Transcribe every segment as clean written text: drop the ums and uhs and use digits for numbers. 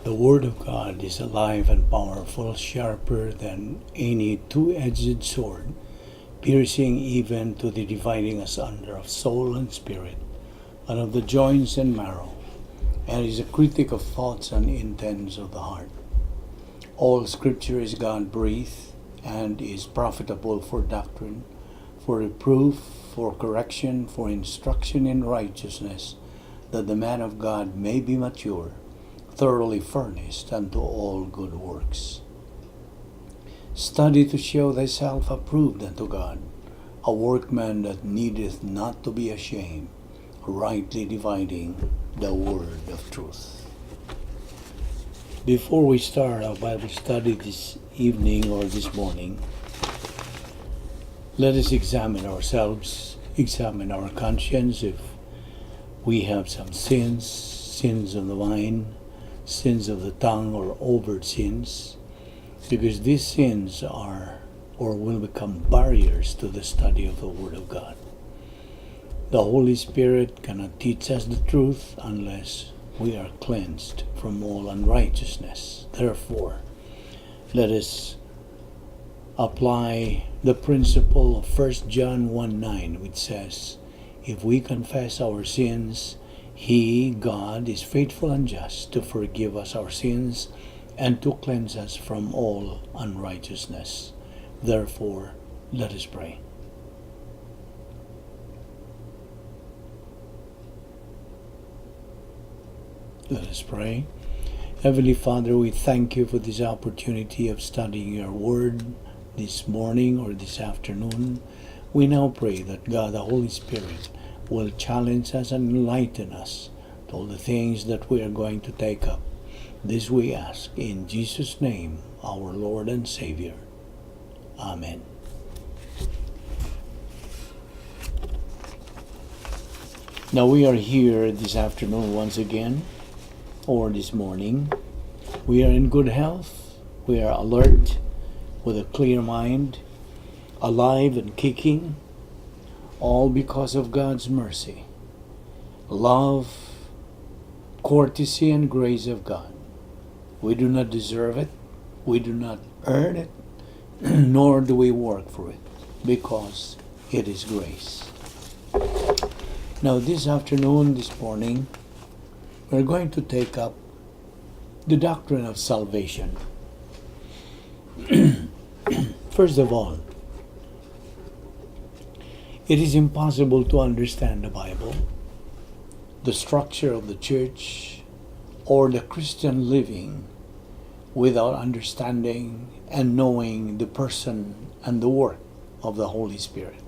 The Word of God is alive and powerful, sharper than any two-edged sword, piercing even to the dividing asunder of soul and spirit, and of the joints and marrow, and is a critic of thoughts and intents of the heart. All Scripture is God-breathed, and is profitable for doctrine, for reproof, for correction, for instruction in righteousness, that the man of God may be mature, thoroughly furnished unto all good works. Study to show thyself approved unto God, a workman that needeth not to be ashamed, rightly dividing the word of truth. Before we start our Bible study this evening or this morning, let us examine ourselves, examine our conscience if we have some sins of the mind, sins of the tongue, or overt sins, because these sins are or will become barriers to the study of the Word of God. The Holy Spirit cannot teach us the truth unless we are cleansed from all unrighteousness. Therefore, let us apply the principle of 1 John 1:9, which says, if we confess our sins, He, God, is faithful and just to forgive us our sins and to cleanse us from all unrighteousness. Therefore, let us pray. Let us pray. Heavenly Father, we thank you for this opportunity of studying your word this morning or this afternoon. We now pray that God, the Holy Spirit, will challenge us and enlighten us to all the things that we are going to take up. This we ask in Jesus' name, our Lord and Savior. Amen. Now we are here this afternoon once again, or this morning. We are in good health. We are alert, with a clear mind, alive and kicking, all because of God's mercy, love, courtesy, and grace of God. We do not deserve it. We do not earn it, nor do we work for it, because it is grace. Now this afternoon, this morning, we're going to take up the doctrine of salvation. First of all, it is impossible to understand the Bible, the structure of the church, or the Christian living without understanding and knowing the person and the work of the Holy Spirit.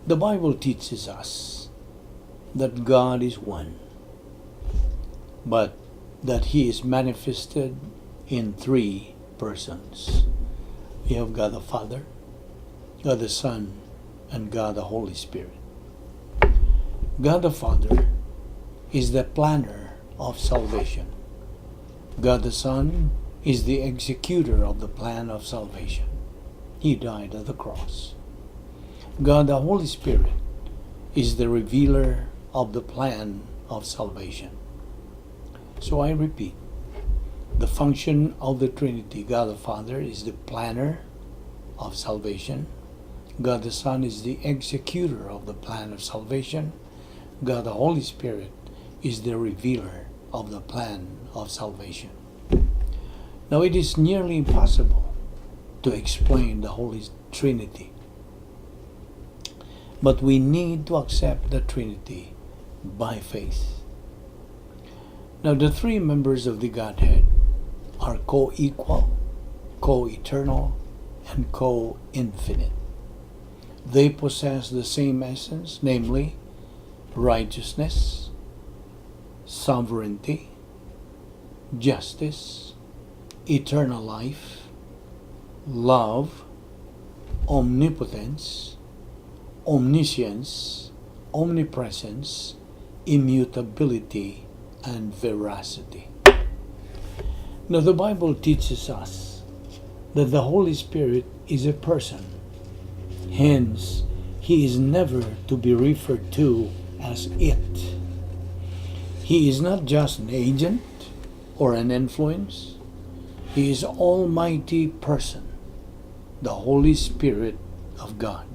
The Bible teaches us that God is one, but that He is manifested in three persons. We have God the Father, God the Son, and God the Holy Spirit. God the Father is the planner of salvation. God the Son is the executor of the plan of salvation. He died at the cross. God the Holy Spirit is the revealer of the plan of salvation. So I repeat, the function of the Trinity, God the Father is the planner of salvation. God the Son is the executor of the plan of salvation. God the Holy Spirit is the revealer of the plan of salvation. Now it is nearly impossible to explain the Holy Trinity, but we need to accept the Trinity by faith. Now the three members of the Godhead are co-equal, co-eternal, and co-infinite. They possess the same essence, namely righteousness, sovereignty, justice, eternal life, love, omnipotence, omniscience, omnipresence, immutability, and veracity. Now the Bible teaches us that the Holy Spirit is a person. Hence, He is never to be referred to as it. He is not just an agent, or an influence. He is almighty person, the Holy Spirit of God.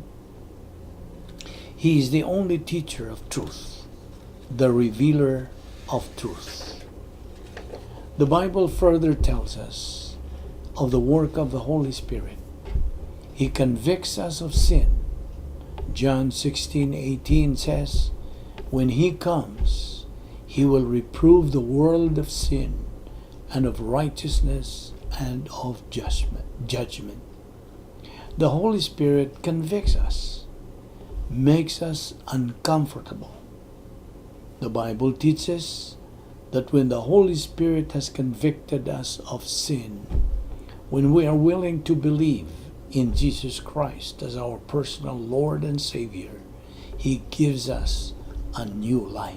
He is the only teacher of truth, the revealer of truth. The Bible further tells us of the work of the Holy Spirit. He convicts us of sin. John 16:18 says, when He comes, He will reprove the world of sin and of righteousness and of judgment. The Holy Spirit convicts us, makes us uncomfortable. The Bible teaches that when the Holy Spirit has convicted us of sin, when we are willing to believe in Jesus Christ as our personal Lord and Savior, He gives us a new life.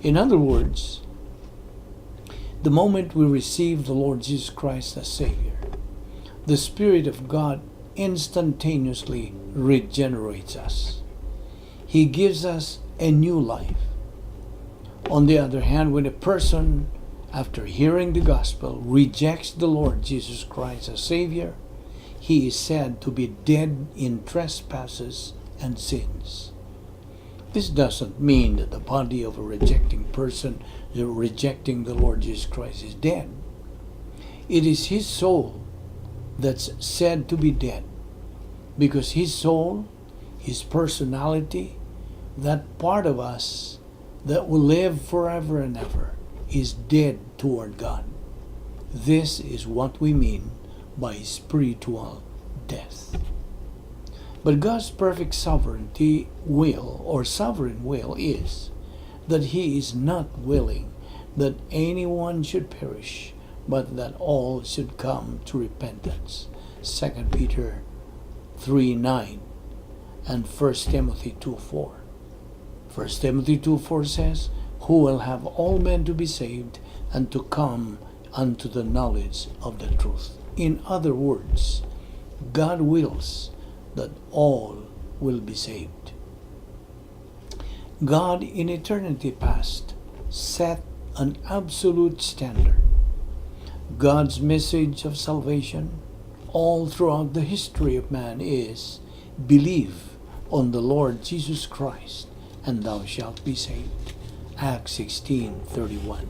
In other words, the moment we receive the Lord Jesus Christ as Savior, the Spirit of God instantaneously regenerates us. He gives us a new life. On the other hand, when a person, after hearing the gospel, rejects the Lord Jesus Christ as Savior, he is said to be dead in trespasses and sins. This doesn't mean that the body of a rejecting person rejecting the Lord Jesus Christ is dead. It is his soul that's said to be dead, because his soul, his personality, that part of us that will live forever and ever, is dead toward God. This is what we mean by spiritual death. But God's perfect sovereignty will, or sovereign will, is that He is not willing that anyone should perish, but that all should come to repentance. 2 Peter 3:9 and 1 Timothy 2:4. 1 Timothy 2:4 says, who will have all men to be saved and to come unto the knowledge of the truth. In other words, God wills that all will be saved. God in eternity past set an absolute standard. God's message of salvation all throughout the history of man is, believe on the Lord Jesus Christ and thou shalt be saved. Acts 16:31.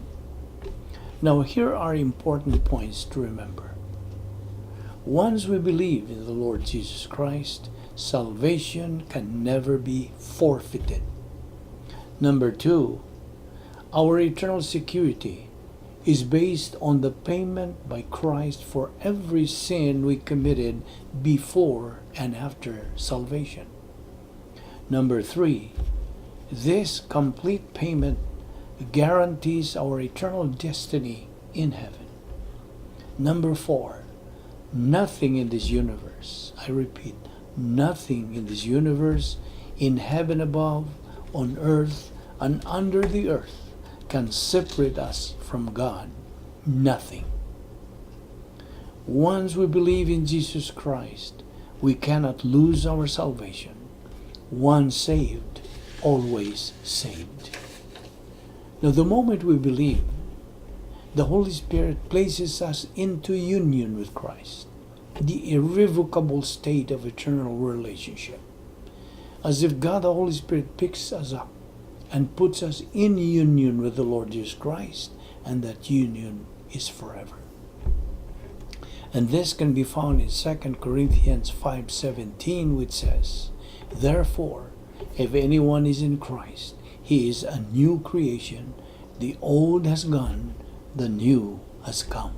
Now here are important points to remember. Once we believe in the Lord Jesus Christ, salvation can never be forfeited. Number 2, our eternal security is based on the payment by Christ for every sin we committed before and after salvation. Number 3, this complete payment guarantees our eternal destiny in heaven. Number 4, nothing in this universe, I repeat, nothing in this universe, in heaven above, on earth, and under the earth, can separate us from God. Nothing. Once we believe in Jesus Christ, we cannot lose our salvation. Once saved, always saved. Now, the moment we believe, the Holy Spirit places us into union with Christ, the irrevocable state of eternal relationship. As if God the Holy Spirit picks us up and puts us in union with the Lord Jesus Christ, and that union is forever. And this can be found in 2 Corinthians 5:17, which says, therefore, if anyone is in Christ, he is a new creation. The old has gone, the new has come.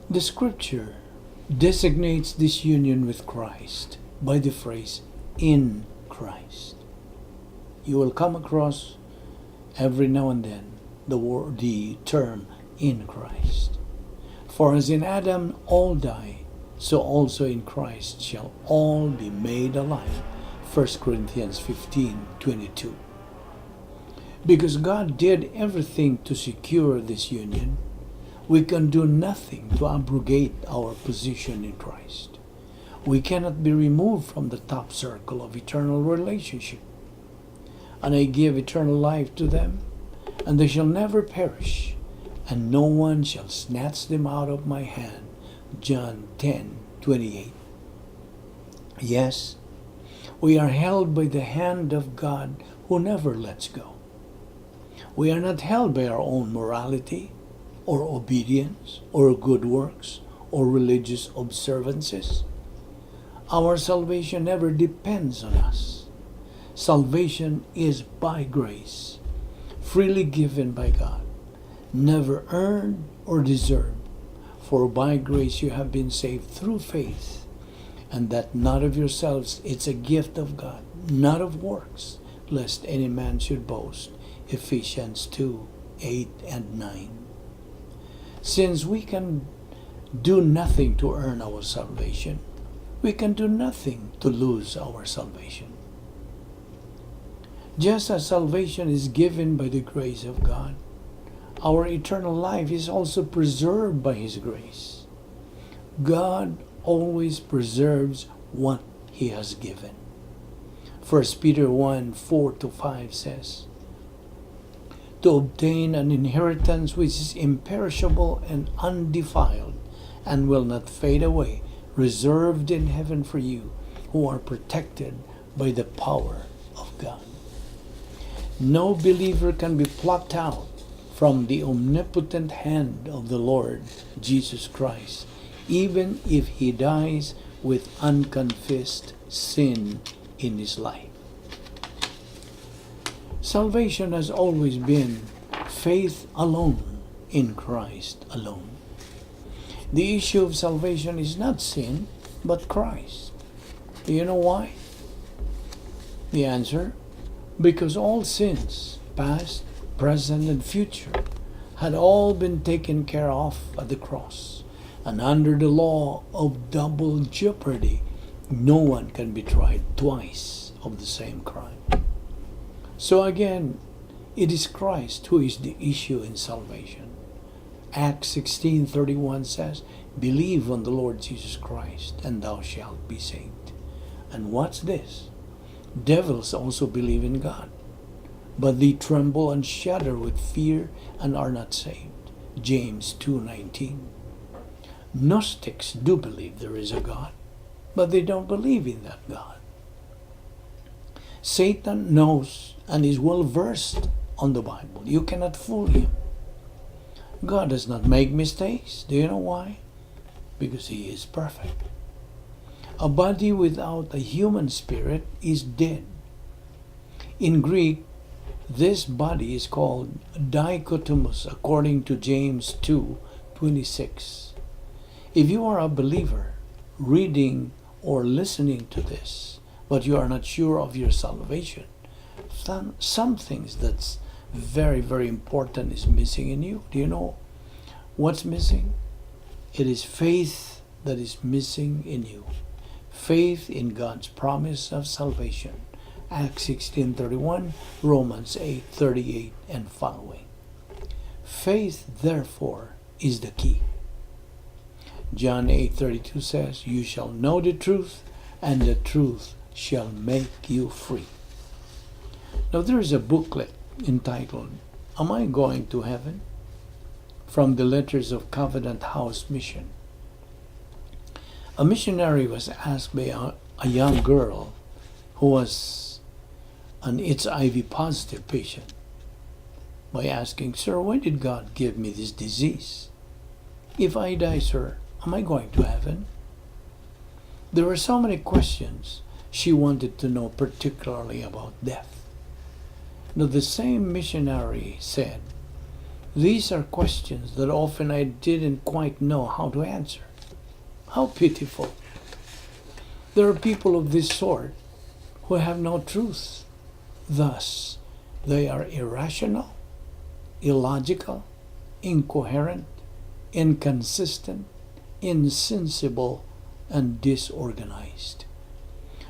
The scripture designates this union with Christ by the phrase, in Christ. You will come across every now and then the term, in Christ. For as in Adam all die, so also in Christ shall all be made alive. 1 Corinthians 15:22. Because God did everything to secure this union, we can do nothing to abrogate our position in Christ. We cannot be removed from the top circle of eternal relationship. And I give eternal life to them, and they shall never perish, and no one shall snatch them out of my hand. John 10:28. Yes, we are held by the hand of God who never lets go. We are not held by our own morality, or obedience, or good works, or religious observances. Our salvation never depends on us. Salvation is by grace, freely given by God, never earned or deserved. For by grace you have been saved through faith, and that not of yourselves, it's a gift of God, not of works, lest any man should boast. Ephesians 2:8-9. Since we can do nothing to earn our salvation, we can do nothing to lose our salvation. Just as salvation is given by the grace of God, our eternal life is also preserved by His grace. God always preserves what He has given. 1 Peter 1:4-5 says, to obtain an inheritance which is imperishable and undefiled, and will not fade away, reserved in heaven for you, who are protected by the power of God. No believer can be plucked out from the omnipotent hand of the Lord Jesus Christ, even if he dies with unconfessed sin in his life. Salvation has always been faith alone in Christ alone. The issue of salvation is not sin, but Christ. Do you know why? The answer, because all sins, past, present, and future, had all been taken care of at the cross. And under the law of double jeopardy, no one can be tried twice of the same crime. So again, it is Christ who is the issue in salvation. Acts 16:31 says, believe on the Lord Jesus Christ, and thou shalt be saved. And what's this? Devils also believe in God, but they tremble and shudder with fear and are not saved. James 2:19. Gnostics do believe there is a God, but they don't believe in that God. Satan knows and is well versed on the Bible. You cannot fool him. God does not make mistakes. Do you know why? Because He is perfect. A body without a human spirit is dead. In Greek, this body is called dichotomous according to James 2:26. If you are a believer reading or listening to this, but you are not sure of your salvation, some things that's very, very important is missing in you. Do you know what's missing? It is faith that is missing in you. Faith in God's promise of salvation. Acts 16:31, Romans 8:38 and following. Faith, therefore, is the key. John 8:32 says, you shall know the truth, and the truth shall make you free. Now there is a booklet entitled, Am I Going to Heaven? From the Letters of Covenant House Mission. A missionary was asked by a young girl who was an HIV positive patient by asking, Sir, why did God give me this disease? If I die, sir, am I going to heaven? There were so many questions she wanted to know, particularly about death. Now the same missionary said, these are questions that often I didn't quite know how to answer. How pitiful. There are people of this sort who have no truth. Thus, they are irrational, illogical, incoherent, inconsistent, insensible, and disorganized.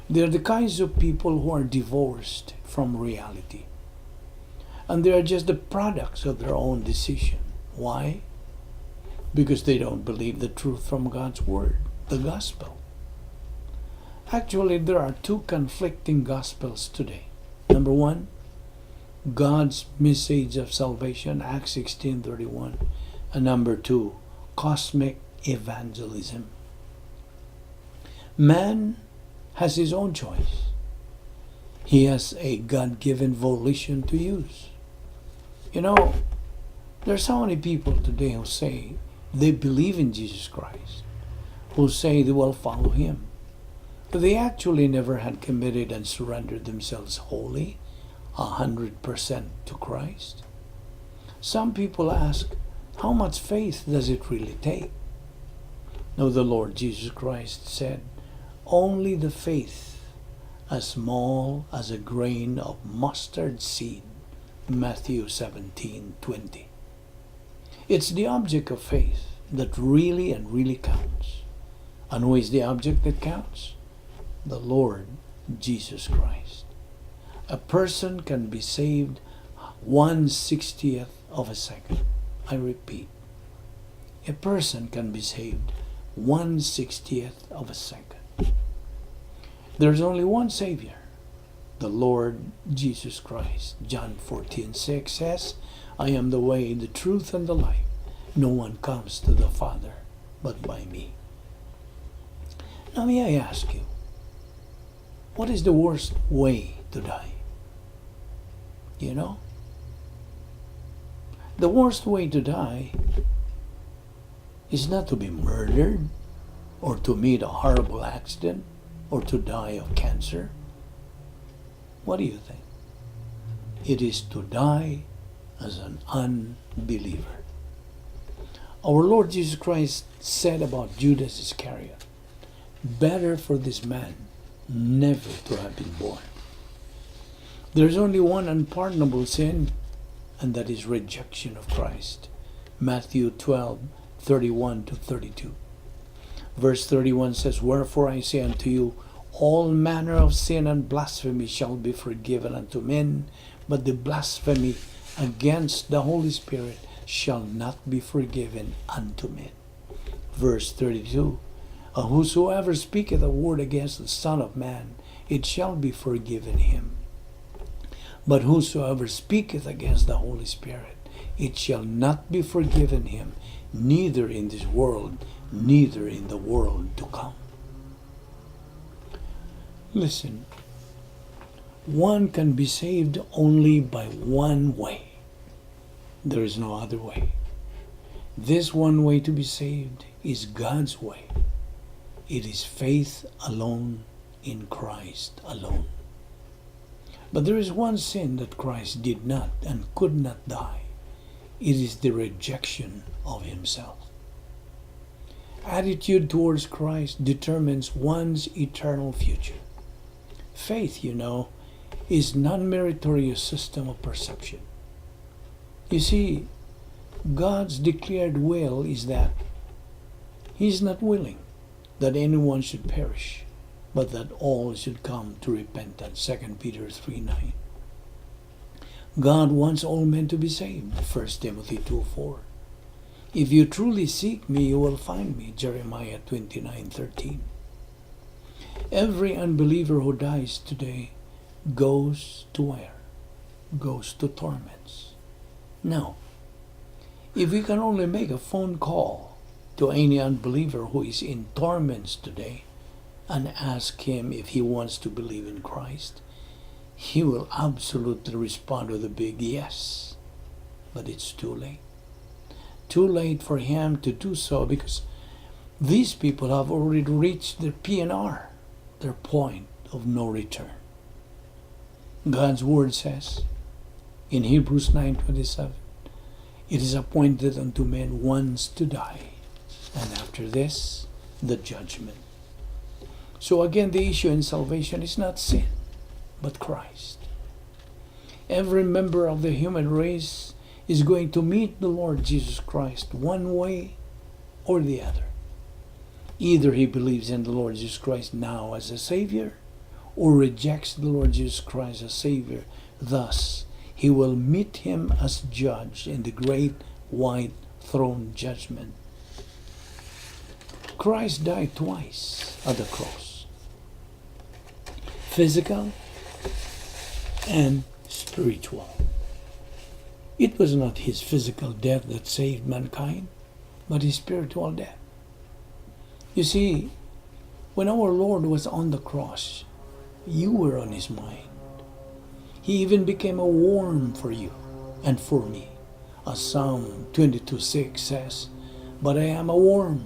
They are the kinds of people who are divorced from reality. And they are just the products of their own decision. Why? Because they don't believe the truth from God's Word, the gospel. Actually, there are two conflicting gospels today. Number one, God's message of salvation, Acts 16:31. And number 2, cosmic evangelism. Man has his own choice. He has a God-given volition to use. You know, there's so many people today who say they believe in Jesus Christ, who say they will follow Him, but they actually never had committed and surrendered themselves wholly, 100% to Christ. Some people ask, how much faith does it really take? No, the Lord Jesus Christ said, only the faith as small as a grain of mustard seed. Matthew 17:20. It's the object of faith that really and really counts. And who is the object that counts? The Lord Jesus Christ. A person can be saved 1/60th of a second. I repeat, a person can be saved 1/60th of a second. There's only one Savior, the Lord Jesus Christ. John 14:6 says, I am the way, the truth, and the life. No one comes to the Father but by me. Now may I ask you, what is the worst way to die? You know? The worst way to die is not to be murdered, or to meet a horrible accident, or to die of cancer. What do you think? It is to die as an unbeliever. Our Lord Jesus Christ said about Judas Iscariot, better for this man never to have been born. There's only one unpardonable sin, and that is rejection of Christ. Matthew 12:31-32. Verse 31 says, wherefore I say unto you, all manner of sin and blasphemy shall be forgiven unto men, but the blasphemy against the Holy Spirit shall not be forgiven unto men. Verse 32, whosoever speaketh a word against the Son of Man, it shall be forgiven him. But whosoever speaketh against the Holy Spirit, it shall not be forgiven him, neither in this world, neither in the world to come. Listen, one can be saved only by one way. There is no other way. This one way to be saved is God's way. It is faith alone in Christ alone. But there is one sin that Christ did not and could not die. It is the rejection of Himself. Attitude towards Christ determines one's eternal future. Faith, you know, is non-meritorious system of perception. You see, God's declared will is that He is not willing that anyone should perish, but that all should come to repentance. 2 Peter 3:9. God wants all men to be saved. 1 Timothy 2:4. If you truly seek me, you will find me. Jeremiah 29:13. Every unbeliever who dies today goes to where? Goes to torments. Now, if we can only make a phone call to any unbeliever who is in torments today and ask him if he wants to believe in Christ, he will absolutely respond with a big yes. But it's too late. Too late for him to do so, because these people have already reached their PNR, their point of no return. God's word says in Hebrews 9:27, it is appointed unto men once to die, and after this, the judgment. So again, the issue in salvation is not sin, but Christ. Every member of the human race is going to meet the Lord Jesus Christ one way or the other. Either he believes in the Lord Jesus Christ now as a Savior, or rejects the Lord Jesus Christ as Savior. Thus, he will meet Him as judge in the great white throne judgment. Christ died twice at the cross. Physical and spiritual. It was not his physical death that saved mankind, but his spiritual death. You see, when our Lord was on the cross, you were on his mind. He even became a worm for you and for me. As Psalm 22:6 says, "But I am a worm,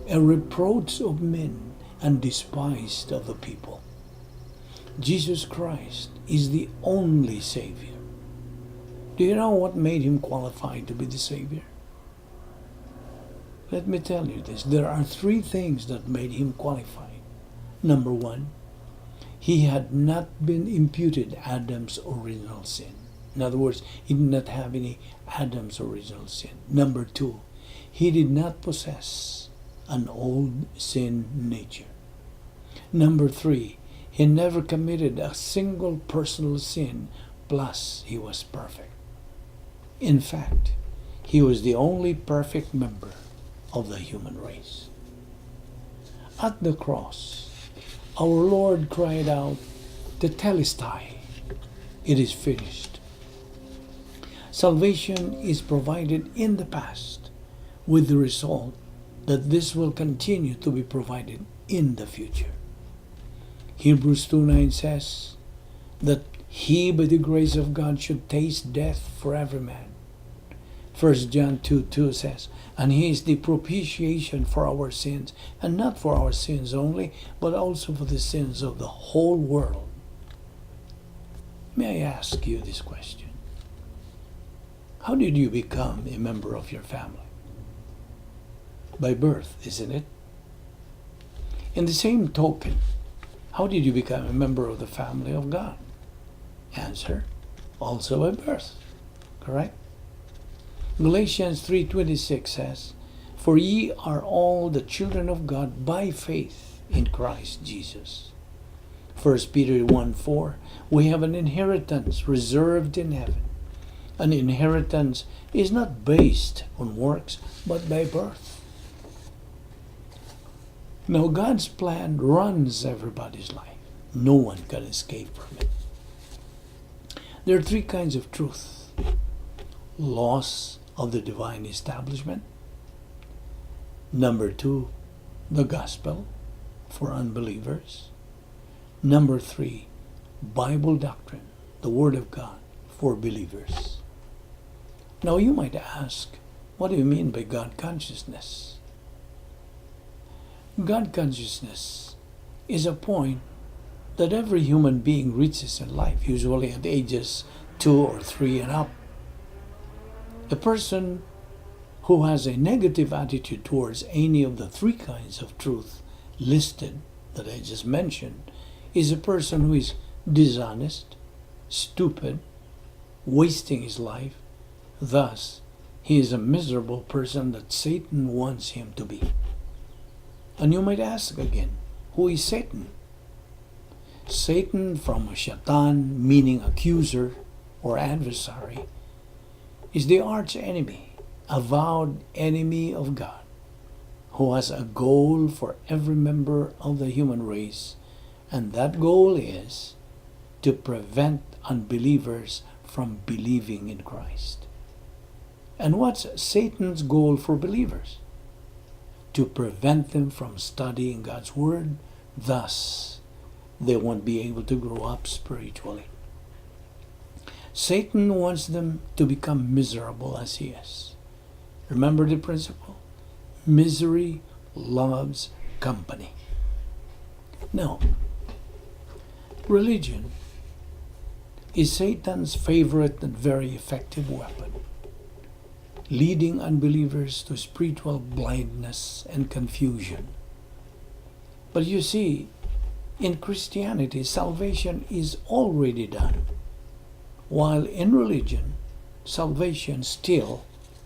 a reproach of men, and despised of the people." Jesus Christ is the only Savior. Do you know what made him qualified to be the Savior? Let me tell you this. There are three things that made him qualified. Number one, he had not been imputed Adam's original sin. In other words, he did not have any Adam's original sin. Number two, he did not possess an old sin nature. Number three, he never committed a single personal sin, plus he was perfect. In fact, he was the only perfect member of the human race. At the cross, our Lord cried out, "Tetelestai," it is finished. Salvation is provided in the past, with the result that this will continue to be provided in the future. Hebrews 2:9 says that he, by the grace of God, should taste death for every man. 1 John 2:2 says, "And he is the propitiation for our sins, and not for our sins only, but also for the sins of the whole world." May I ask you this question? How did you become a member of your family? By birth, isn't it? In the same token, how did you become a member of the family of God? Answer, also by birth. Correct? Galatians 3:26 says, "For ye are all the children of God by faith in Christ Jesus." 1 Peter 1:4, "We have an inheritance reserved in heaven." An inheritance is not based on works, but by birth. Now God's plan runs everybody's life. No one can escape from it. There are three kinds of truth. Laws of the divine establishment. Number two, the gospel for unbelievers. Number three, Bible doctrine, the Word of God for believers. Now you might ask, what do you mean by God consciousness? God consciousness is a point that every human being reaches in life, usually at ages 2 or 3 and up. A person who has a negative attitude towards any of the three kinds of truth listed that I just mentioned is a person who is dishonest, stupid, wasting his life. Thus, he is a miserable person that Satan wants him to be. And you might ask again, who is Satan? Satan, from Shaitan, meaning accuser or adversary, is the arch enemy, avowed enemy of God, who has a goal for every member of the human race, and that goal is to prevent unbelievers from believing in Christ. And what's Satan's goal for believers? To prevent them from studying God's Word, thus they won't be able to grow up spiritually. Satan wants them to become miserable as he is. Remember the principle? Misery loves company. Now, religion is Satan's favorite and very effective weapon, leading unbelievers to spiritual blindness and confusion. But you see, in Christianity, salvation is already done, while in religion, salvation still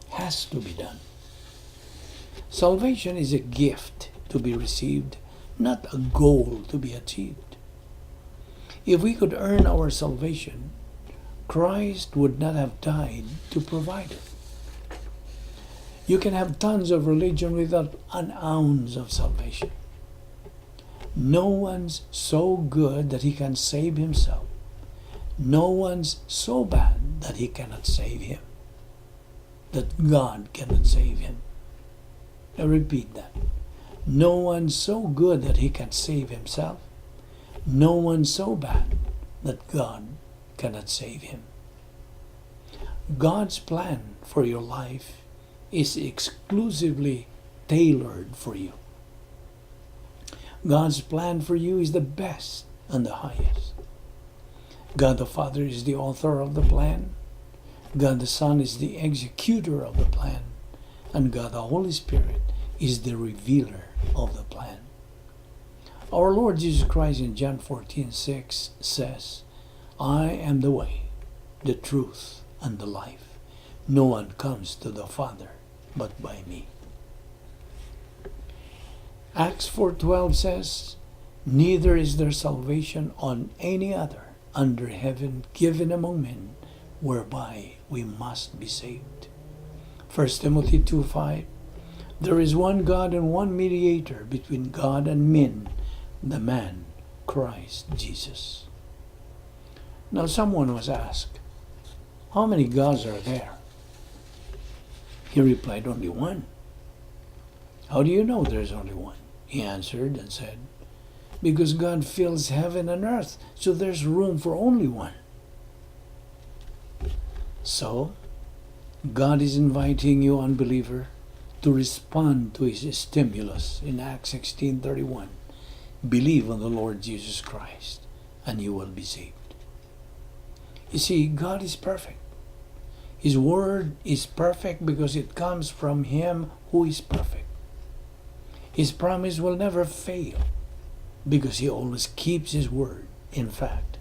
has to be done. Salvation is a gift to be received, not a goal to be achieved. If we could earn our salvation, Christ would not have died to provide it. You can have tons of religion without an ounce of salvation. No one's so good that he can save himself. No one's so bad that he cannot save him. that God cannot save him. I repeat that. No one so good that he can save himself. No one so bad that God cannot save him. God's plan for your life is exclusively tailored for you. God's plan for you is the best and the highest. God the Father is the author of the plan. God the Son is the executor of the plan. And God the Holy Spirit is the revealer of the plan. Our Lord Jesus Christ in John 14:6 says, I am the way, the truth, and the life. No one comes to the Father but by me. Acts 4:12 says, neither is there salvation on any other under heaven given among men, whereby we must be saved. 1 Timothy 2:5, there is one God and one mediator between God and men, the man, Christ Jesus. Now someone was asked, how many gods are there? He replied, only one. How do you know there's only one? He answered and said, because God fills heaven and earth, so there's room for only one. So, God is inviting you, unbeliever, to respond to his stimulus in Acts 16:31. Believe on the Lord Jesus Christ, and you will be saved. You see, God is perfect. His word is perfect because it comes from him who is perfect. His promise will never fail because he always keeps his word. In fact,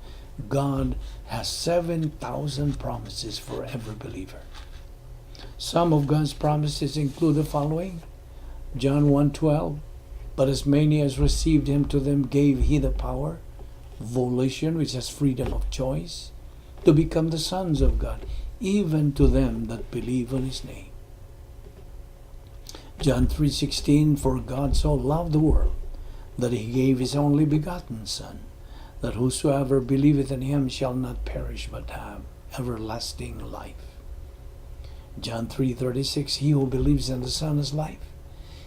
God has 7,000 promises for every believer. Some of God's promises include the following. John 1:12, but as many as received him, to them gave he the power, volition, which has freedom of choice, to become the sons of God, even to them that believe on his name. John 3:16, for God so loved the world, that he gave his only begotten Son, that whosoever believeth in him shall not perish but have everlasting life. John 3:36, he who believes in the Son has life.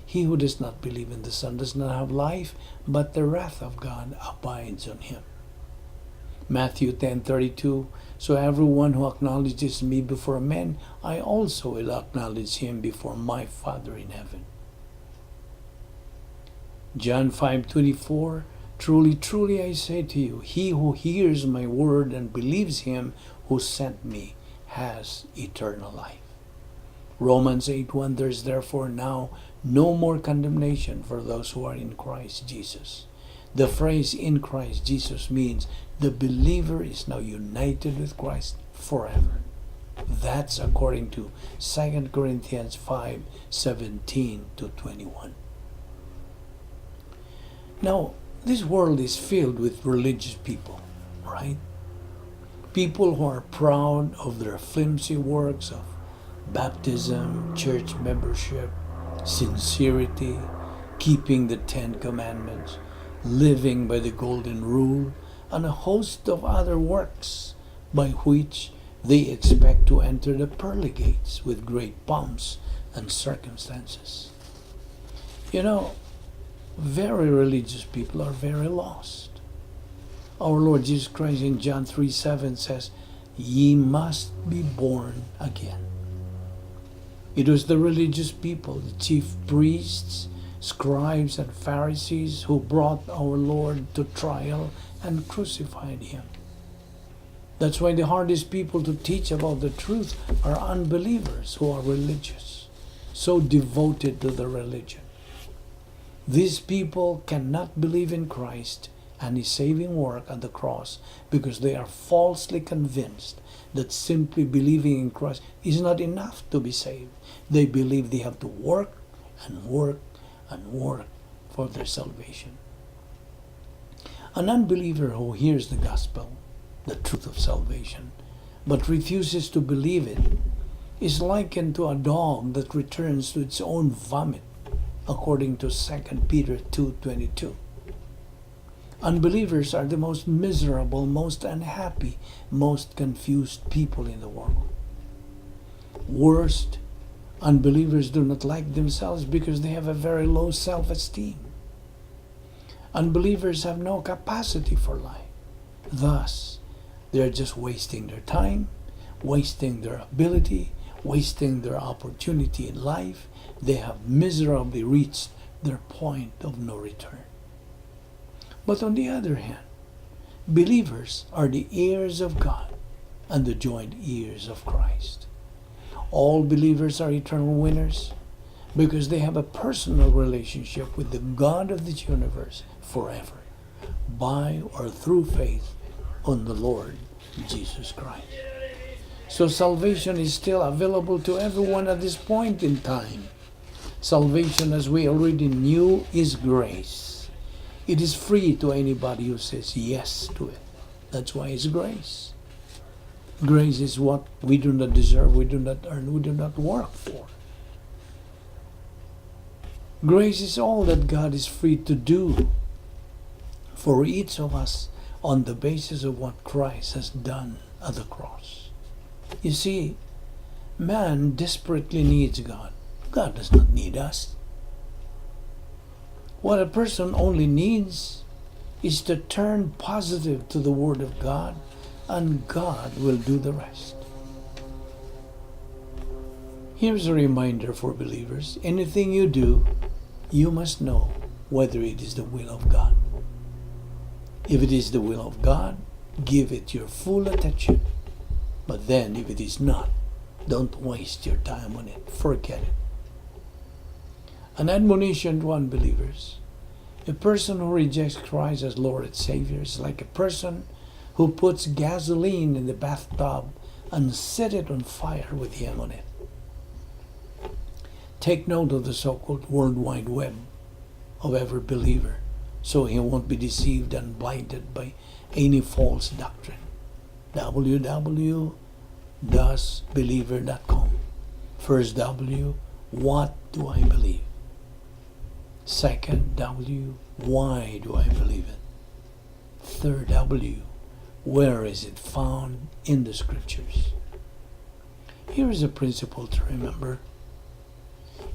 He who does not believe in the Son does not have life, but the wrath of God abides on him. Matthew 10:32, so everyone who acknowledges me before men, I also will acknowledge him before my Father in heaven. John 5:24, truly, truly I say to you, he who hears my word and believes him who sent me has eternal life. Romans 8:1, there is therefore now no more condemnation for those who are in Christ Jesus. The phrase in Christ Jesus means the believer is now united with Christ forever. That's according to 2 Corinthians 5:17-21. Now, this world is filled with religious people, right? People who are proud of their flimsy works of baptism, church membership, sincerity, keeping the 10 Commandments, living by the golden rule, and a host of other works by which they expect to enter the pearly gates with great pomps and circumstances. You know, very religious people are very lost. Our Lord Jesus Christ in John 3:7 says, ye must be born again. It was the religious people, the chief priests, scribes, and Pharisees who brought our Lord to trial and crucified him. That's why the hardest people to teach about the truth are unbelievers who are religious, so devoted to their religion. These people cannot believe in Christ and his saving work at the cross because they are falsely convinced that simply believing in Christ is not enough to be saved. They believe they have to work and work and work for their salvation. An unbeliever who hears the gospel, the truth of salvation, but refuses to believe it, is likened to a dog that returns to its own vomit, according to 2 Peter 2:22. Unbelievers are the most miserable, most unhappy, most confused people in the world. Worst Unbelievers do not like themselves because they have a very low self-esteem. Unbelievers have no capacity for life. Thus, they're just wasting their time, wasting their ability, wasting their opportunity in life. They have miserably reached their point of no return. But on the other hand, believers are the heirs of God and the joint heirs of Christ. All believers are eternal winners because they have a personal relationship with the God of this universe forever, by or through faith on the Lord Jesus Christ. So salvation is still available to everyone at this point in time. Salvation, as we already knew, is grace. It is free to anybody who says yes to it. That's why it's grace. Grace is what we do not deserve, we do not earn, we do not work for. Grace is all that God is free to do for each of us on the basis of what Christ has done at the cross. You see, man desperately needs God. God does not need us. What a person only needs is to turn positive to the Word of God, and God will do the rest. Here's a reminder for believers. Anything you do, you must know whether it is the will of God. If it is the will of God, give it your full attention. But then, if it is not, don't waste your time on it. Forget it. An admonition to unbelievers. A person who rejects Christ as Lord and Savior is like a person who puts gasoline in the bathtub and set it on fire with him on it. Take note of the so-called World Wide Web of every believer, so he won't be deceived and blinded by any false doctrine. www.believer.com. First W, what do I believe? Second W, why do I believe it? Third W, where is it found in the Scriptures? Here is a principle to remember.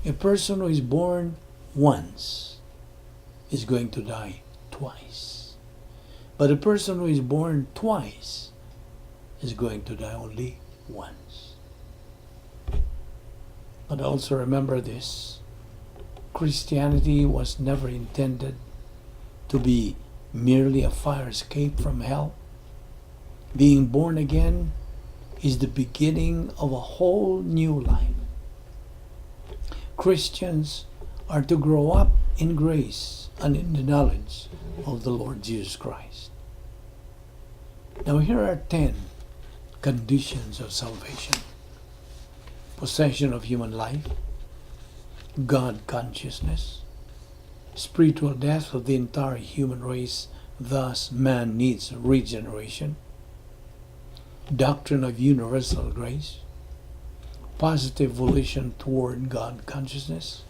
A person who is born once is going to die twice. But a person who is born twice is going to die only once. But also remember this. Christianity was never intended to be merely a fire escape from hell. Being born again is the beginning of a whole new life. Christians are to grow up in grace and in the knowledge of the Lord Jesus Christ. Now here are 10 conditions of salvation. Possession of human life, God consciousness, spiritual death of the entire human race, thus man needs regeneration, doctrine of universal grace, positive volition toward God consciousness,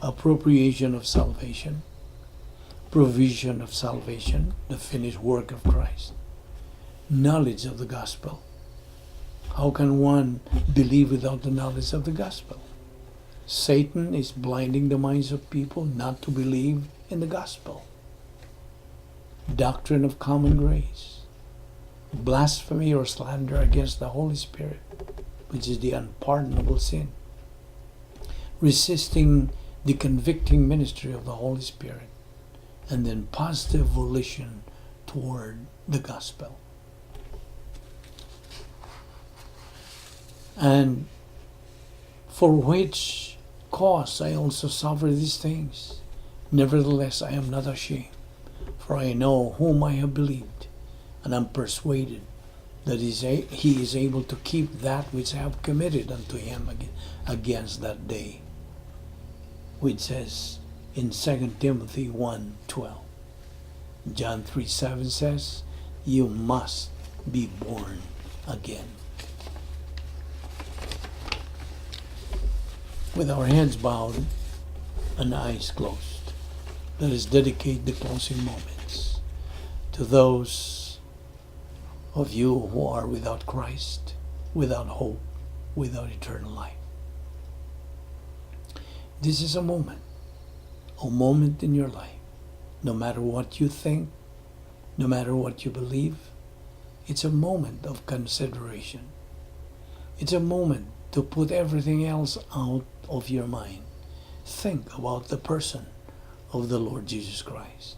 appropriation of salvation, provision of salvation, the finished work of Christ, knowledge of the gospel. How can one believe without the knowledge of the gospel? Satan is blinding the minds of people not to believe in the gospel. Doctrine of common grace, blasphemy or slander against the Holy Spirit, which is the unpardonable sin. Resisting the convicting ministry of the Holy Spirit. And then positive volition toward the gospel. And for which cause I also suffer these things. Nevertheless, I am not ashamed, for I know whom I have believed, and am persuaded that he is able to keep that which I have committed unto him against that day. Which says in 2 Timothy 1:12. John 3:7 says, you must be born again. With our heads bowed and eyes closed, let us dedicate the closing moments to those of you who are without Christ, without hope, without eternal life. This is a moment in your life. No matter what you think, no matter what you believe, it's a moment of consideration. It's a moment to put everything else out of your mind. Think about the person of the Lord Jesus Christ.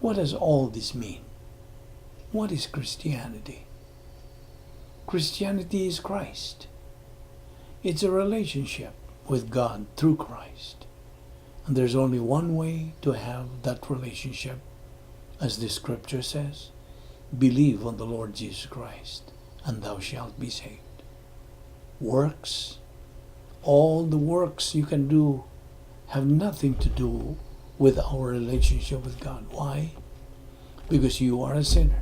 What does all this mean? What is Christianity? Christianity is Christ. It's a relationship with God through Christ. And there's only one way to have that relationship, as the scripture says, believe on the Lord Jesus Christ, and thou shalt be saved. Works, all the works you can do have nothing to do with our relationship with God. Why? Because you are a sinner.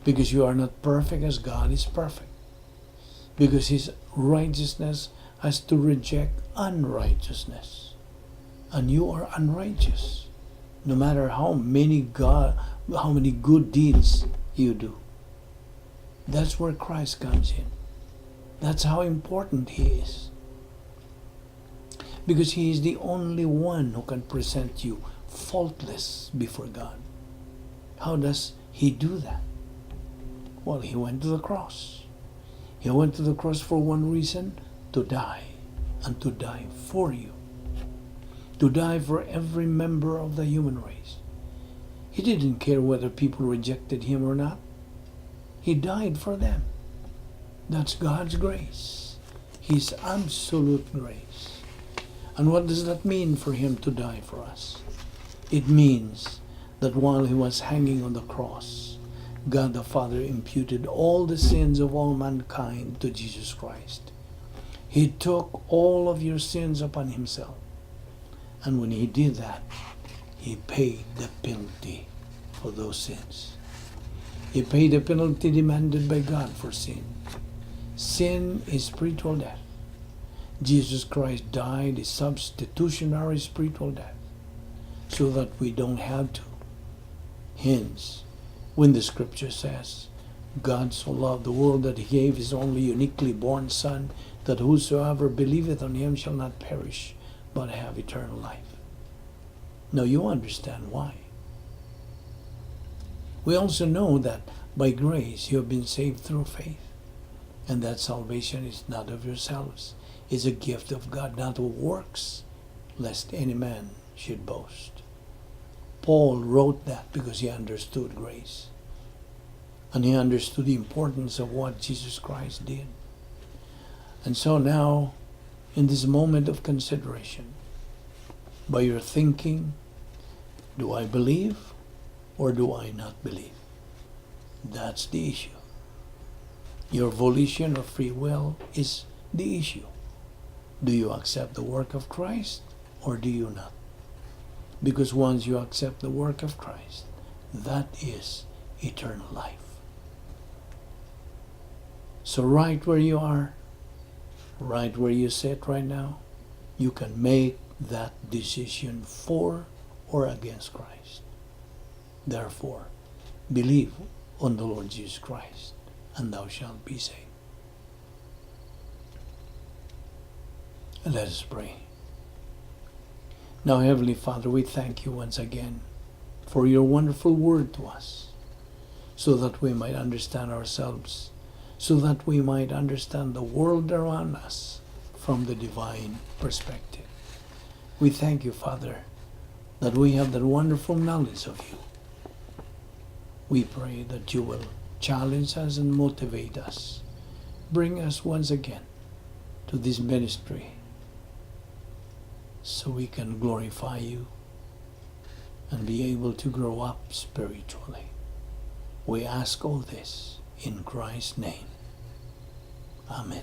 Because you are not perfect as God is perfect. Because His righteousness has to reject unrighteousness. And you are unrighteous, no matter how many good deeds you do. That's where Christ comes in. That's how important He is. Because He is the only one who can present you faultless before God. How does He do that? Well, He went to the cross. He went to the cross for one reason, to die, and to die for you. To die for every member of the human race. He didn't care whether people rejected Him or not. He died for them. That's God's grace. His absolute grace. And what does that mean for Him to die for us? It means that while He was hanging on the cross, God the Father imputed all the sins of all mankind to Jesus Christ. He took all of your sins upon Himself. And when He did that, He paid the penalty for those sins. He paid the penalty demanded by God for sin. Sin is spiritual death. Jesus Christ died a substitutionary spiritual death so that we don't have to. Hence, when the scripture says, God so loved the world that He gave His only uniquely born Son, that whosoever believeth on Him shall not perish, but have eternal life. Now you understand why. We also know that by grace you have been saved through faith, and that salvation is not of yourselves, is a gift of God, not of works, lest any man should boast. Paul wrote that because he understood grace. And he understood the importance of what Jesus Christ did. And so now, in this moment of consideration, by your thinking, do I believe or do I not believe? That's the issue. Your volition or free will is the issue. Do you accept the work of Christ or do you not? Because once you accept the work of Christ, that is eternal life. So right where you are, right where you sit right now, you can make that decision for or against Christ. Therefore, believe on the Lord Jesus Christ, and thou shalt be saved. And let us pray. Now, Heavenly Father, we thank you once again for your wonderful word to us, so that we might understand ourselves, so that we might understand the world around us from the divine perspective. We thank you, Father, that we have that wonderful knowledge of you. We pray that you will challenge us and motivate us. Bring us once again to this ministry so we can glorify you and be able to grow up spiritually. We ask all this in Christ's name. Amen.